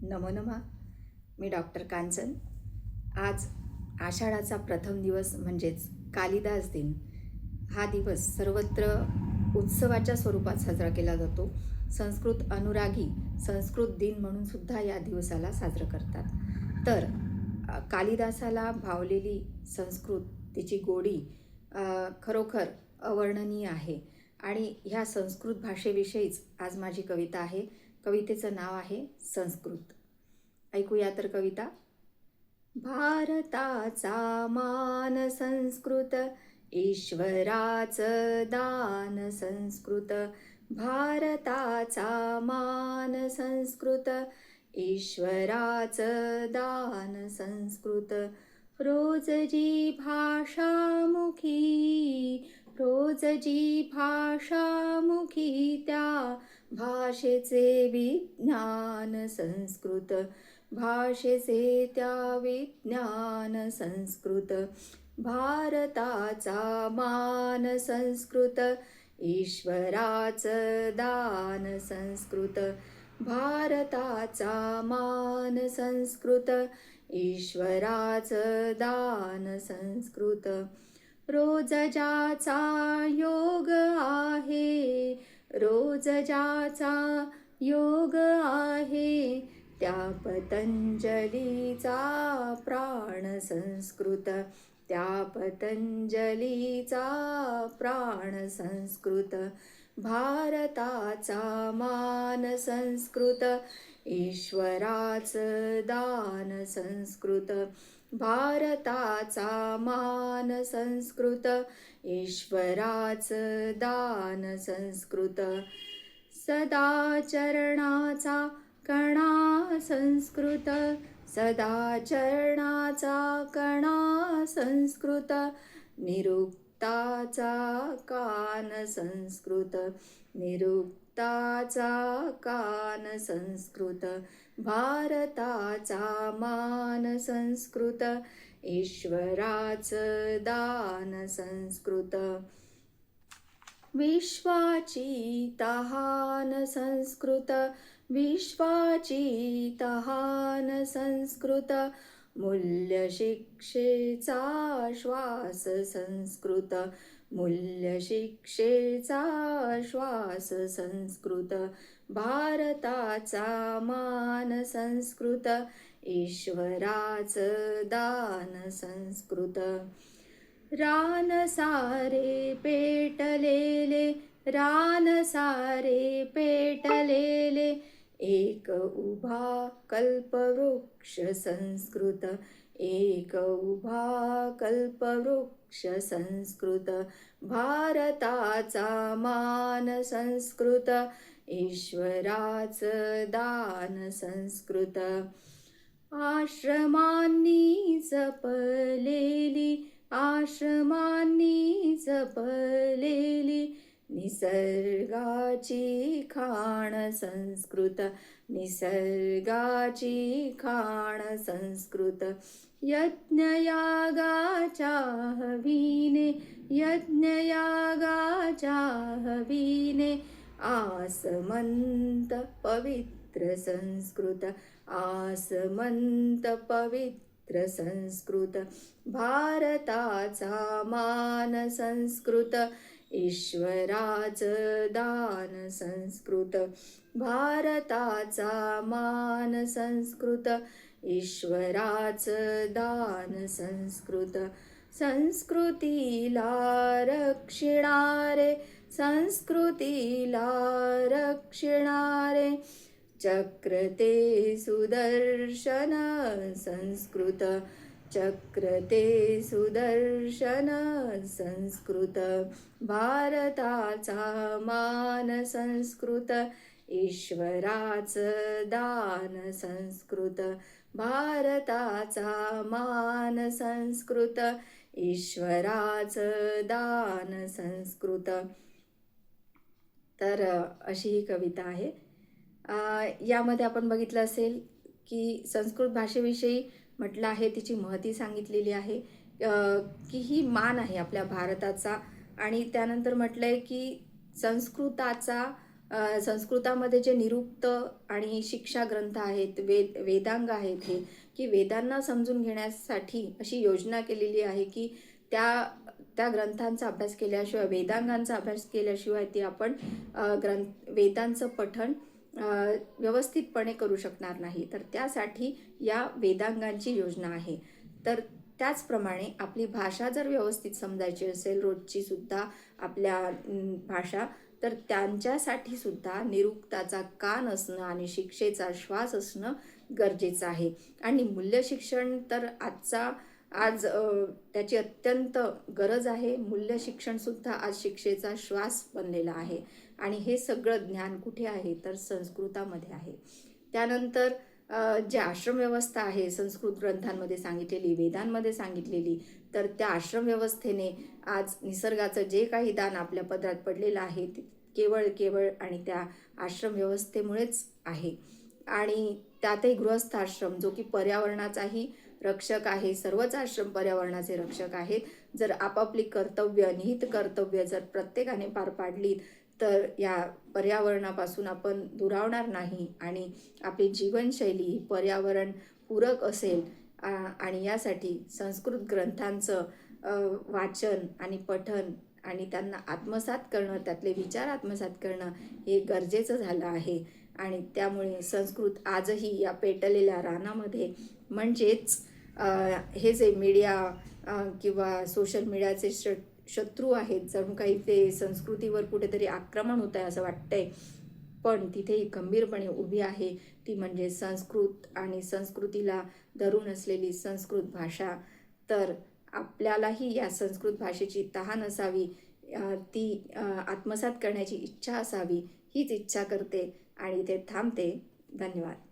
नमो नमः. मी डॉक्टर कांचन. आज आषाढाचा प्रथम दिवस म्हणजेच कालिदास दिन. हा दिवस सर्वत्र उत्सवाच्या स्वरूपात साजरा केला जातो. संस्कृत अनुरागी संस्कृत दिन म्हणून सुद्धा या दिवसाला साजरं करतात. तर कालिदासाला भावलेली संस्कृत, तिची गोडी खरोखर अवर्णनीय आहे. आणि ह्या संस्कृत भाषेविषयीच आज माझी कविता आहे. कवितेचं नाव आहे संस्कृत. ऐकूया तर कविता. भारताचा मान संस्कृत, ईश्वराचं दान संस्कृत. भारताचा मान संस्कृत, ईश्वराचं दान संस्कृत. रोज जी भाषा मुखी, रोज जी भाषा मुखी, त्या भाषेचे विज्ञान संस्कृत. भाषेचे त्या विज्ञान संस्कृत. भारताचा मान संस्कृत, ईश्वराचं दान संस्कृत. भारताचा मान संस्कृत, ईश्वराचं दान संस्कृत. रोज ज्याचा योग आहे, रोज ज्याचा योग आहे, त्या पतंजलीचा प्राण संस्कृत. त्या पतंजलीचा प्राण संस्कृत. भारताचा मान संस्कृत, ईश्वराचं दान संस्कृत. भारताचा मान संस्कृत, ईश्वराचं दान संस्कृत. सदाचरणाचा कणा संस्कृत, सदाचरणाचा कणा संस्कृत. निरुक्ताचा कान संस्कृत, निरुक्ताचा कान संस्कृत. भारताचा मान संस्कृत, ईश्वराचं दान संस्कृत. विश्वाची तहान संस्कृत, विश्वाची तहान संस्कृत. मूल्य शिक्षेचा श्वास संस्कृत, मूल्य शिक्षेचा श्वास संस्कृत. भारताचा मान संस्कृत, ईश्वराचं दान संस्कृत. रान सारे पेटलेले, रान सारे पेटलेले, एक उभा कल्पवृक्ष संस्कृत. एक उभा कल्पवृक्ष संस्कृत. भारताचा मान संस्कृत, ईश्वराचं दान संस्कृत. आश्रमांनी जपलेली, आश्रमांनी जपलेली, निसर्गाची खाण संस्कृत. निसर्गाची खाण संस्कृत. यज्ञयागाच्या हवीने, यज्ञयागाच्या हवीने, आसमंत पवित्र संस्कृत. आसमंत पवित्र संस्कृत. भारताचा मान संस्कृत, ईश्वराचं दान संस्कृत. भारताचा मान संस्कृत, ईश्वराचं दान संस्कृत. संस्कृतीला रक्षणारे, संस्कृतीला रक्षणारे, चक्र ते सुदर्शन संस्कृत. चक्र ते सुदर्शन संस्कृत. भारताचा मान संस्कृत, ईश्वराचं दान संस्कृत. भारताचा मान संस्कृत, ईश्वराचं दान संस्कृत. तर अशी ही कविता आहे. यामध्ये आपण बघितलं असेल की संस्कृत भाषेविषयी म्हटलं आहे, तिची महती सांगितलेली आहे की ही मान आहे आपल्या भारताचा. आणि त्यानंतर म्हटलं आहे की संस्कृताचा संस्कृतामध्ये जे निरुक्त आणि शिक्षा ग्रंथ आहेत, वेदांग आहेत हे, की वेदांना समजून घेण्यासाठी अशी योजना केलेली आहे की त्या त्या ग्रंथांचा अभ्यास केल्याशिवाय, वेदांगांचा अभ्यास केल्याशिवाय ते आपण वेदांचं पठण व्यवस्थितपणे करू शकणार नाही. तर त्यासाठी या वेदांगांची योजना आहे. तर त्याचप्रमाणे आपली भाषा जर व्यवस्थित समजायची असेल, रोजची सुद्धा आपल्या भाषा, तर त्यांच्यासाठी सुद्धा निरुक्ताचा कान असणं आणि शिक्षेचा श्वास असणं गरजेचं आहे. आणि मूल्य शिक्षण तर आज त्याची अत्यंत गरज आहे. मूल्य शिक्षणसुद्धा आज शिक्षेचा श्वास बनलेला आहे. आणि हे सगळं ज्ञान कुठे आहे, तर संस्कृतामध्ये आहे. त्यानंतर जे आश्रमव्यवस्था आहे संस्कृत ग्रंथांमध्ये सांगितलेली, वेदांमध्ये सांगितलेली, तर त्या आश्रमव्यवस्थेने आज निसर्गाचं जे काही दान आपल्या पदरात पडलेलं आहे ते केवळ आणि त्या आश्रमव्यवस्थेमुळेच आहे. आणि त्यातही गृहस्थ आश्रम, जो की पर्यावरणाचाही रक्षक आहे. सर्वच आश्रम पर्यावरणाचे रक्षक आहेत. जर आपापली कर्तव्य, निहित कर्तव्य जर प्रत्येकाने पार पाडली, तर या पर्यावरणापासून आपण दुरावणार नाही आणि आपली जीवनशैली पर्यावरण पूरक असेल. आणि यासाठी संस्कृत ग्रंथांचं वाचन आणि पठण आणि त्यांना आत्मसात करणं, त्यातले विचार आत्मसात करणं हे गरजेचं झालं आहे. आणि त्यामुळे संस्कृत आजही या पेटलेल्या रानामध्ये, म्हणजेच हे जे मीडिया किंवा सोशल मीडियाचे शत्रू आहेत, जणू काही ते संस्कृतीवर कुठेतरी आक्रमण होत आहे असं वाटतंय, पण तिथेही खंबीरपणे उभी आहे. ती म्हणजे संस्कृत आणि संस्कृतीला धरून असलेली संस्कृत भाषा. तर आपल्यालाही या संस्कृत भाषेची तहान असावी, ती आत्मसात करण्याची इच्छा असावी, हीच इच्छा करते आणि ते थांबते. धन्यवाद.